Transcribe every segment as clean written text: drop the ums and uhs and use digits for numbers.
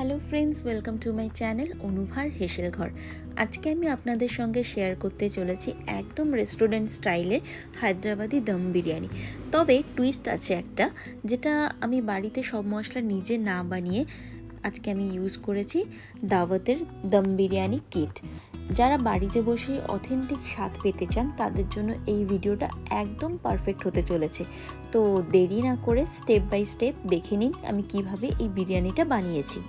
Hello friends, welcome to my channel অনুভার হেসেল ঘর। আজকে আমি আপনাদের সঙ্গে শেয়ার করতে চলেছি একদম রেস্টুরেন্ট স্টাইলের হায়দ্রাবাদি দম বিরিয়ানি। তবে টুইস্ট আছে একটা, যেটা আমি বাড়িতে সব মশলা নিজে না বানিয়ে আজকে আমি ইউজ করেছি দাওয়াতের দম বিরিয়ানি কিট। যারা বাড়িতে বসে অথেন্টিক স্বাদ পেতে চান তাদের জন্য এই ভিডিওটা একদম পারফেক্ট হতে চলেছে। তো দেরি না করে স্টেপ বাই স্টেপ দেখে নিন আমি কিভাবে এই বিরিয়ানিটা বানিয়েছি।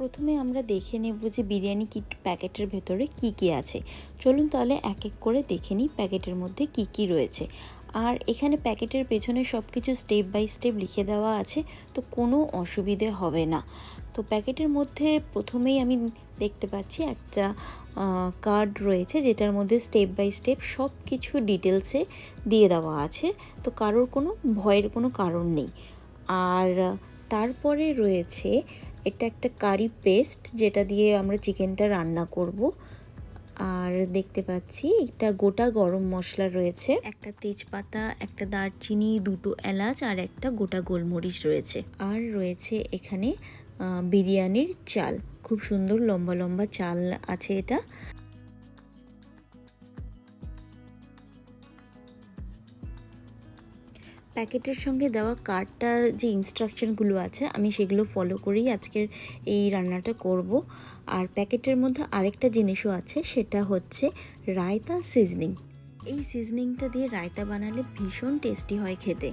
প্রথমে আমরা দেখে নেব যে বিরিয়ানি কিট প্যাকেটের ভেতরে কি কি আছে। চলুন তাহলে এক এক করে দেখে নিই প্যাকেটের মধ্যে কি কি রয়েছে। আর এখানে প্যাকেটের পেছনে সব কিছু স্টেপ বাই স্টেপ লিখে দেওয়া আছে, তো কোনো অসুবিধে হবে না। তো প্যাকেটের মধ্যে প্রথমেই আমি দেখতে পাচ্ছি একটা কার্ড রয়েছে, যেটার মধ্যে স্টেপ বাই স্টেপ সব কিছু ডিটেলসে দিয়ে দেওয়া আছে, তো কারোর কোনো ভয়ের কোনো কারণ নেই। আর তারপরে রয়েছে এটা একটা কারি পেস্ট, যেটা দিয়ে আমরা চিকেনটা রান্না করব। আর দেখতে পাচ্ছি এটা গোটা গরম মশলা রয়েছে, একটা তেজপাতা, একটা দারচিনি, দুটো এলাচ আর একটা গোটা গোলমরিচ রয়েছে। আর রয়েছে এখানে বিরিয়ানির চাল, খুব সুন্দর লম্বা লম্বা চাল আছে এটা। প্যাকেটের সঙ্গে দেওয়া কার্ডটার যে ইনস্ট্রাকশনগুলো আছে আমি সেগুলো ফলো করেই আজকের এই রান্নাটা করব। আর প্যাকেটের মধ্যে আরেকটা জিনিসও আছে, সেটা হচ্ছে রায়তা সিজনিং। এই সিজনিংটা দিয়ে রায়তা বানালে ভীষণ টেস্টি হয় খেতে।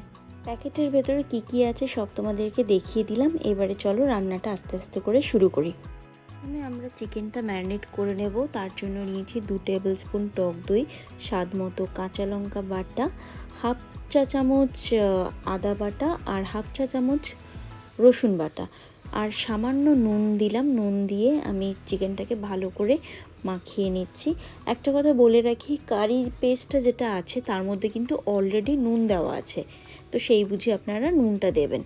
প্যাকেটের ভেতরে কি কি আছে সব তোমাদেরকে দেখিয়ে দিলাম, এবারে চলো রান্নাটা আস্তে আস্তে করে শুরু করি। প্রথমে আমরা চিকেনটা ম্যারিনেট করে নেব। তার জন্য নিয়েছি 2 টেবিল স্পুন টক দই, স্বাদ মতো কাঁচা লঙ্কা বাটা, হাফ চা চামচ আদা বাটা আর হাফ চা চামচ রসুন বাটা, আর সামান্য নুন দিলাম। নুন দিয়ে আমি চিকেনটাকে ভালো করে মাখিয়ে নিচ্ছি। একটা কথা বলে রাখি, কারি পেস্টটা যেটা আছে তার মধ্যে কিন্তু অলরেডি নুন দেওয়া আছে, তো সেই বুঝে আপনারা নুনটা দেবেন।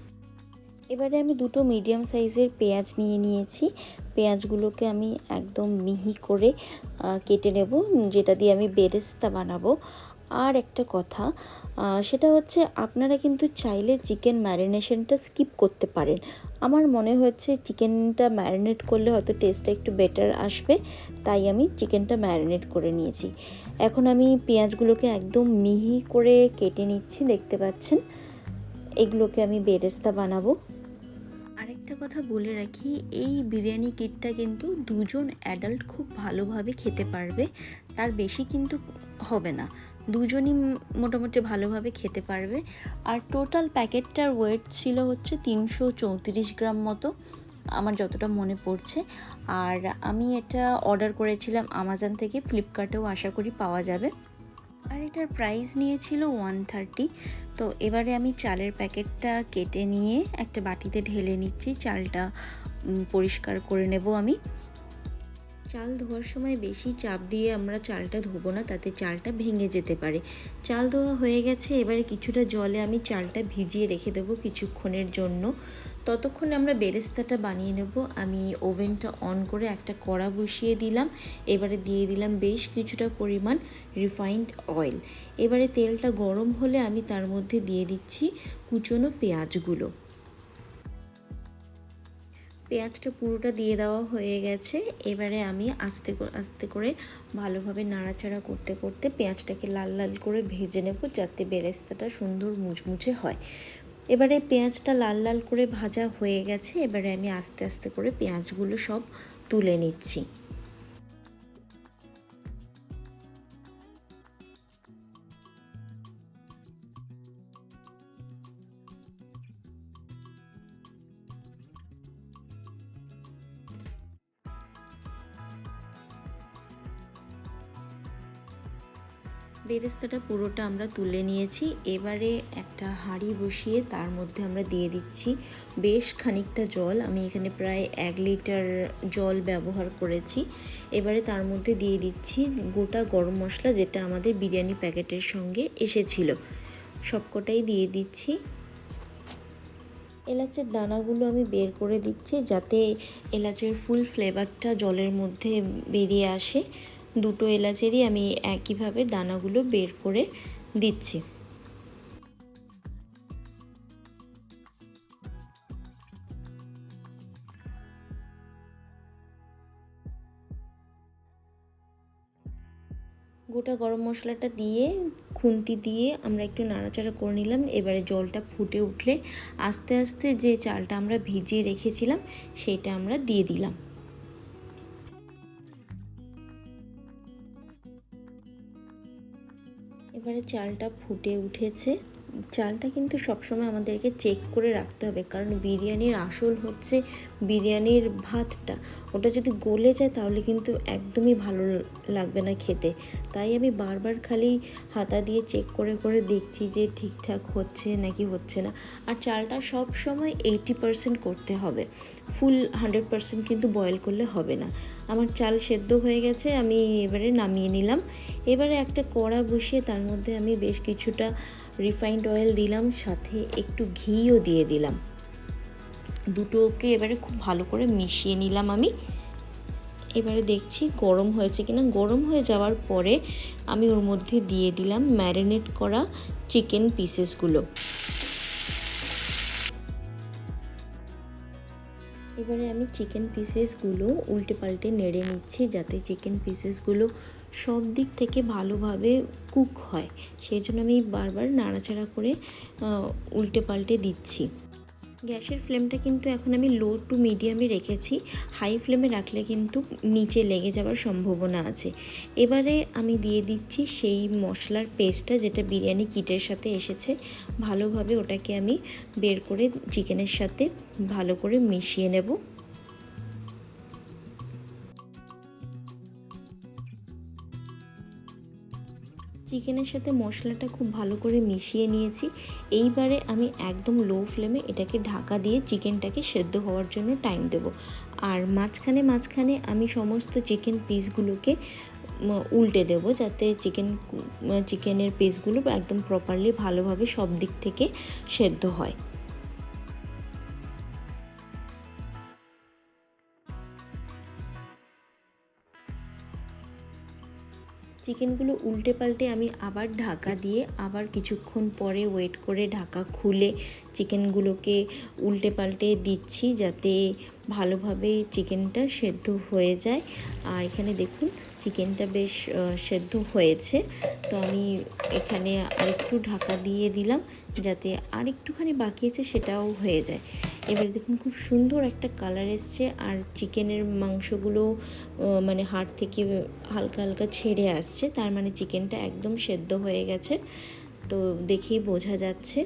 এবারে আমি দুটো মিডিয়াম সাইজের পেঁয়াজ নিয়ে নিয়েছি। পেঁয়াজগুলোকে আমি একদম মিহি করে কেটে নেব, যেটা দিয়ে আমি বেরেস্তা বানাবো। আর একটা কথা, সেটা হচ্ছে আপনারা কিন্তু চাইলে চিকেন ম্যারিনেশনটা স্কিপ করতে পারেন। আমার মনে হচ্ছে চিকেনটা ম্যারিনেট করলে হয়তো টেস্টটা একটু বেটার আসবে, তাই আমি চিকেনটা ম্যারিনেট করে নিয়েছি। এখন আমি পেঁয়াজগুলোকে একদম মিহি করে কেটে নিচ্ছি, দেখতে পাচ্ছেন। এগুলোকে আমি বেরেস্তা বানাবো। আরেকটা কথা বলে রাখি, এই বিরিয়ানি কিটটা কিন্তু দুজন অ্যাডাল্ট খুব ভালোভাবে খেতে পারবে, তার বেশি কিন্তু হবে না, দুজনই মোটামুটি ভালোভাবে খেতে পারবে। আর টোটাল প্যাকেটটার ওয়েট ছিল হচ্ছে 334 গ্রাম মতো, আমার যতটা মনে পড়ছে। আর আমি এটা অর্ডার করেছিলাম আমাজন থেকে, ফ্লিপকার্টেও আশা করি পাওয়া যাবে। আর এটার প্রাইস নিয়েছিল 130। তো এবারে আমি চালের প্যাকেটটা কেটে নিয়ে একটা বাটিতে ঢেলে নিচ্ছি। চালটা পরিষ্কার করে নেব আমি। চাল ধোয়ার সময় বেশি চাপ দিয়ে আমরা চালটা ধোবো না, তাতে চালটা ভেঙে যেতে পারে। চাল ধোয়া হয়ে গেছে, এবারে কিছুটা জলে আমি চালটা ভিজিয়ে রেখে দেবো কিছুক্ষণের জন্য। ততক্ষণে আমরা বেরেস্তাটা বানিয়ে নেব। আমি ওভেনটা অন করে একটা কড়া বসিয়ে দিলাম। এবারে দিয়ে দিলাম বেশ কিছুটা পরিমাণ রিফাইন্ড অয়েল। এবারে তেলটা গরম হলে আমি তার মধ্যে দিয়ে দিচ্ছি কুচনো পেঁয়াজগুলো। পেঁয়াজটা পুরোটা দিয়ে দেওয়া হয়ে গেছে। এবারে আমি আস্তে আস্তে করে ভালোভাবে নাড়াচাড়া করতে করতে পেঁয়াজটাকে লাল লাল করে ভেজে নেব, যাতে বেরেস্তাটা সুন্দর মুচমুচে হয়। এবারে পেঁয়াজটা লাল লাল করে ভাজা হয়ে গেছে, এবারে আমি আস্তে আস্তে করে পেঁয়াজগুলো সব তুলে নিচ্ছি। বেরেস্তাটা পুরোটা আমরা তুলে নিয়েছি। এবারে একটা হাঁড়ি বসিয়ে তার মধ্যে আমরা দিয়ে দিচ্ছি বেশ খানিকটা জল। আমি এখানে প্রায় 1 লিটার জল ব্যবহার করেছি। এবারে তার মধ্যে দিয়ে দিচ্ছি গোটা গরম মশলা, যেটা আমাদের বিরিয়ানি প্যাকেটের সঙ্গে এসেছিল, সবকটাই দিয়ে দিচ্ছি। এলাচের দানাগুলো আমি বের করে দিচ্ছি, যাতে এলাচের ফুল ফ্লেভারটা জলের মধ্যে বেরিয়ে আসে। দুটো এলাচেরই আমি একইভাবে দানাগুলো বের করে দিচ্ছি। গোটা গরম মশলাটা দিয়ে খুন্তি দিয়ে আমরা একটু নাড়াচাড়া করে নিলাম। এবারে জলটা ফুটে উঠলে আস্তে আস্তে যে চালটা আমরা ভিজিয়ে রেখেছিলাম সেটা আমরা দিয়ে দিলাম। এবারে চালটা ফুটে উঠেছে। চালটা কিন্তু সবসময় আমাদেরকে চেক করে রাখতে হবে, কারণ বিরিয়ানির আসল হচ্ছে বিরিয়ানির ভাতটা। ওটা যদি গলে যায় তাহলে কিন্তু একদমই ভালো লাগবে না খেতে। তাই আমি বারবার খালি হাতা দিয়ে চেক করে করে দেখছি যে ঠিকঠাক হচ্ছে নাকি হচ্ছে না। আর চালটা সব সময় 80% করতে হবে, ফুল 100% কিন্তু বয়েল করলে হবে না। আমার চাল সেদ্ধ হয়ে গেছে, আমি এবারে নামিয়ে নিলাম। এবারে একটা কড়া বসিয়ে তার মধ্যে আমি বেশ কিছুটা রিফাইন্ড অয়েল দিলাম, সাথে একটু ঘিও দিয়ে দিলাম। দুটোকে এবারে খুব ভালো করে মিশিয়ে নিলাম আমি। এবারে দেখছি গরম হয়েছে কিনা। গরম হয়ে যাওয়ার পরে আমি ওর মধ্যে দিয়ে দিলাম ম্যারিনেট করা চিকেন পিসেসগুলো। এবারে আমি চিকেন পিসেসগুলো উল্টে পাল্টে নেড়ে নিচ্ছি, যাতে চিকেন পিসেসগুলো সব দিক থেকে ভালোভাবে কুক হয়। সেই জন্য আমি বারবার নাড়াচাড়া করে উল্টে পাল্টে দিচ্ছি। গ্যাসের ফ্লেমটা কিন্তু এখন আমি লো টু মিডিয়ামে রেখেছি, হাই ফ্লেমে রাখলে কিন্তু নিচে লেগে যাওয়ার সম্ভাবনা আছে। এবারে আমি দিয়ে দিচ্ছি সেই মশলার পেস্টটা যেটা বিরিয়ানি কিটের সাথে এসেছে। ভালোভাবে ওটাকে আমি বের করে চিকেনের সাথে ভালো করে মিশিয়ে নেব। চিকেনের সাথে মশলাটা খুব ভালো করে মিশিয়ে নিয়েছি। এইবারে আমি একদম লো ফ্লেমে এটাকে ঢাকা দিয়ে চিকেনটাকে সেদ্ধ হওয়ার জন্য টাইম দেব। আর মাঝখানে আমি সমস্ত চিকেন পিসগুলোকে উল্টে দেব, যাতে চিকেনের পিসগুলো একদম প্রপারলি ভালোভাবে সব দিক থেকে সেদ্ধ হয়। চিকেনগুলো উল্টে পাল্টে আমি আবার ঢাকা দিয়ে আবার কিছুক্ষণ পরে ওয়েট করে ঢাকা খুলে চিকেনগুলোকে উল্টে পাল্টে দিচ্ছি, যাতে ভালোভাবে চিকেনটা সেদ্ধ হয়ে যায়। আর এখানে দেখুন চিকেনটা বেশ সেদ্ধ হয়েছে। তো আমি এখানে আরেকটু ঢাকা দিয়ে দিলাম, যাতে আরেকটুখানি বাকি আছে সেটাও হয়ে যায়। এবারে দেখুন খুব সুন্দর একটা কালার এসছে, আর চিকেনের মাংসগুলো মানে হাড় থেকে হালকা হালকা ছেড়ে আসছে, তার মানে চিকেনটা একদম সেদ্ধ হয়ে গেছে, তো দেখেই বোঝা যাচ্ছে।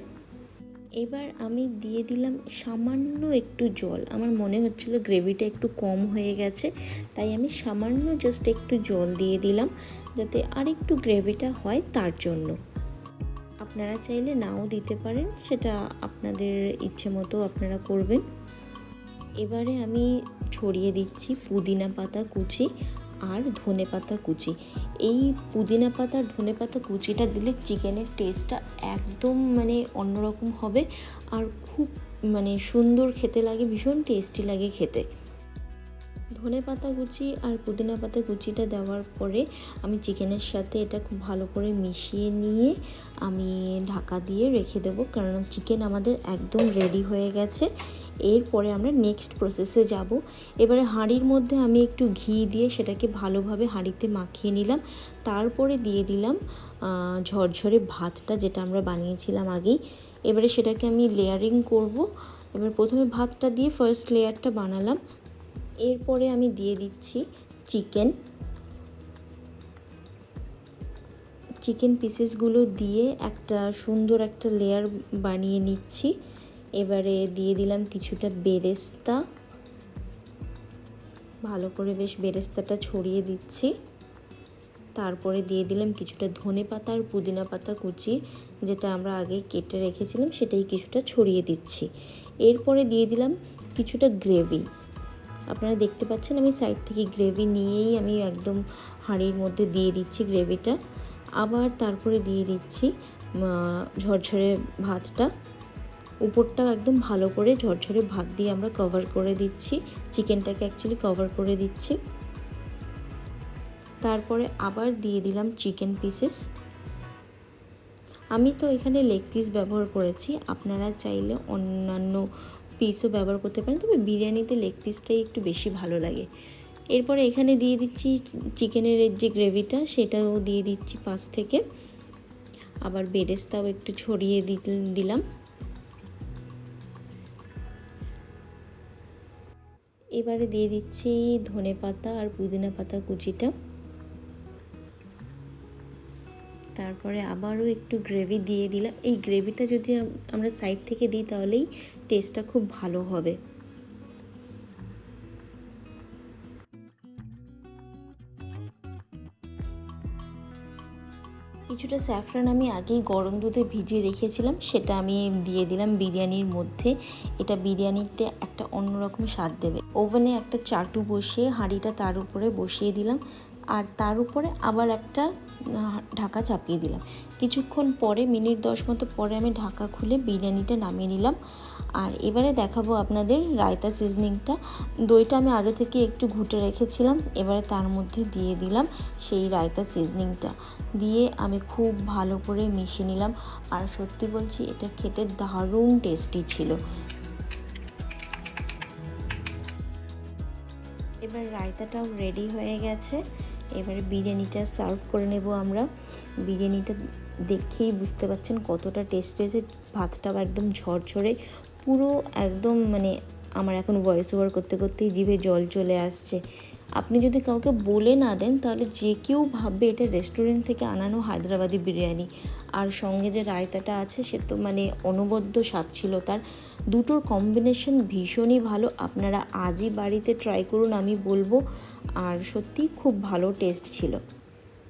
এবার আমি দিয়ে দিলাম সামান্য একটু জল। আমার মনে হচ্ছিল গ্রেভিটা একটু কম হয়ে গেছে, তাই আমি সামান্য জাস্ট একটু জল দিয়ে দিলাম, যাতে আরেকটু গ্রেভিটা হয় তার জন্য। আপনারা চাইলে নাও দিতে পারেন, সেটা আপনাদের ইচ্ছে মতো আপনারা করবেন। এবারে আমি ছড়িয়ে দিচ্ছি পুদিনা পাতা কুচি আর ধনে পাতা কুচি। এই পুদিনা পাতা আর ধনে পাতা কুচিটা দিলে চিকেনের টেস্টটা একদম মানে অন্যরকম হবে, আর খুব মানে সুন্দর খেতে লাগে, ভীষণ টেস্টি লাগে খেতে। ধনে পাতা কুচি আর পুদিনা পাতা কুচিটা দেওয়ার পরে আমি চিকেনের সাথে এটা খুব ভালো করে মিশিয়ে নিয়ে আমি ঢাকা দিয়ে রেখে দেবো, কারণ চিকেন আমাদের একদম রেডি হয়ে গেছে। এরপরে আমরা নেক্সট প্রসেসে যাব। এবারে হাঁড়ির মধ্যে আমি একটু ঘি দিয়ে সেটাকে ভালোভাবে হাঁড়িতে মাখিয়ে নিলাম। তারপরে দিয়ে দিলাম ঝরঝরে ভাতটা, যেটা আমরা বানিয়েছিলাম আগেই। এবারে সেটাকে আমি লেয়ারিং করব। এবার প্রথমে ভাতটা দিয়ে ফার্স্ট লেয়ারটা বানালাম। এরপরে আমি দিয়ে দিচ্ছি চিকেন পিসেসগুলো দিয়ে একটা সুন্দর একটা লেয়ার বানিয়ে নিচ্ছি। এবারে দিয়ে দিলাম কিছুটা বেরেস্তা, ভালো করে বেশ বেরেস্তাটা ছড়িয়ে দিচ্ছি। তারপরে দিয়ে দিলাম কিছুটা ধনে পাতা আর পুদিনা পাতা কুচি, যেটা আমরা আগে কেটে রেখেছিলাম, সেটাই কিছুটা ছড়িয়ে দিচ্ছি। এরপরে দিয়ে দিলাম কিছুটা গ্রেভি। আপনারা দেখতে পাচ্ছেন আমি সাইড থেকে গ্রেভি নিয়েই আমি একদম হাঁড়ির মধ্যে দিয়ে দিচ্ছি গ্রেভিটা। আবার তারপরে দিয়ে দিচ্ছি ঝরঝরে ভাতটা। উপরটাও একদম ভালো করে ঝরঝরে ভাত দিয়ে আমরা কভার করে দিচ্ছি, চিকেনটাকে অ্যাকচুয়ালি কভার করে দিচ্ছি। তারপরে আবার দিয়ে দিলাম চিকেন পিসেস। আমি তো এখানে লেগ পিস ব্যবহার করেছি, আপনারা চাইলে অন্যান্য পিসও ব্যবহার করতে পারেন, তবে বিরিয়ানিতে লেগ পিসটাই একটু বেশি ভালো লাগে। এরপরে এখানে দিয়ে দিচ্ছি চিকেনের যে গ্রেভিটা, সেটাও দিয়ে দিচ্ছি পাশ থেকে। আবার বেরেস্তাও একটু ছড়িয়ে দিলাম। এবারে দিয়ে দিচ্ছি ধনেপাতা আর পুদিনা পাতা কুচিটা। তারপরে আবারও একটু গ্রেভি দিয়ে দিলাম। এই গ্রেভিটা যদি আমরা সাইড থেকে দিই তাহলেই টেস্টটা খুব ভালো হবে। কিছুটা স্যাফরান আমি আগেই গরম দুধে ভিজিয়ে রেখেছিলাম, সেটা আমি দিয়ে দিলাম বিরিয়ানির মধ্যে। এটা বিরিয়ানিতে একটা অন্যরকম স্বাদ দেবে। ওভেনে একটা চাটু বসিয়ে হাঁড়িটা তার উপরে বসিয়ে দিলাম, আর তার উপরে আবার একটা ঢাকা চাপিয়ে দিলাম। কিছুক্ষণ পরে, মিনিট 10 মতো পরে আমি ঢাকা খুলে বিরিয়ানিটা নামিয়ে নিলাম। আর এবারে দেখাবো আপনাদের রায়তা সিজনিংটা। দইটা আমি আগে থেকে একটু ঘুটে রেখেছিলাম, এবারে তার মধ্যে দিয়ে দিলাম সেই রায়তা সিজনিংটা। দিয়ে আমি খুব ভালো করে মিশিয়ে নিলাম। আর সত্যি বলছি, এটা খেতে দারুণ টেস্টি ছিল। এবার রায়তাটাও রেডি হয়ে গেছে। এবারে বিরিয়ানিটা সার্ভ করে নেব আমরা। বিরিয়ানিটা দেখেই বুঝতে পারছেন কতটা টেস্ট হয়েছে। ভাতটাও একদম ঝরঝরে, পুরো একদম মানে আমার এখন ভয়েস ওভার করতে করতেই জিভে জল চলে আসছে। আপনি যদি কাউকে বলে না দেন তাহলে যে কেউ ভাববে এটা রেস্টুরেন্ট থেকে আনানো হায়দ্রাবাদি বিরিয়ানি। আর সঙ্গে যে রায়তাটা আছে সে তো মানে অনবদ্য স্বাদ ছিল তার। দুটোর কম্বিনেশন ভীষণই ভালো, আপনারা আজই বাড়িতে ট্রাই করুন আমি বলবো। আর সত্যিই খুব ভালো টেস্ট ছিল।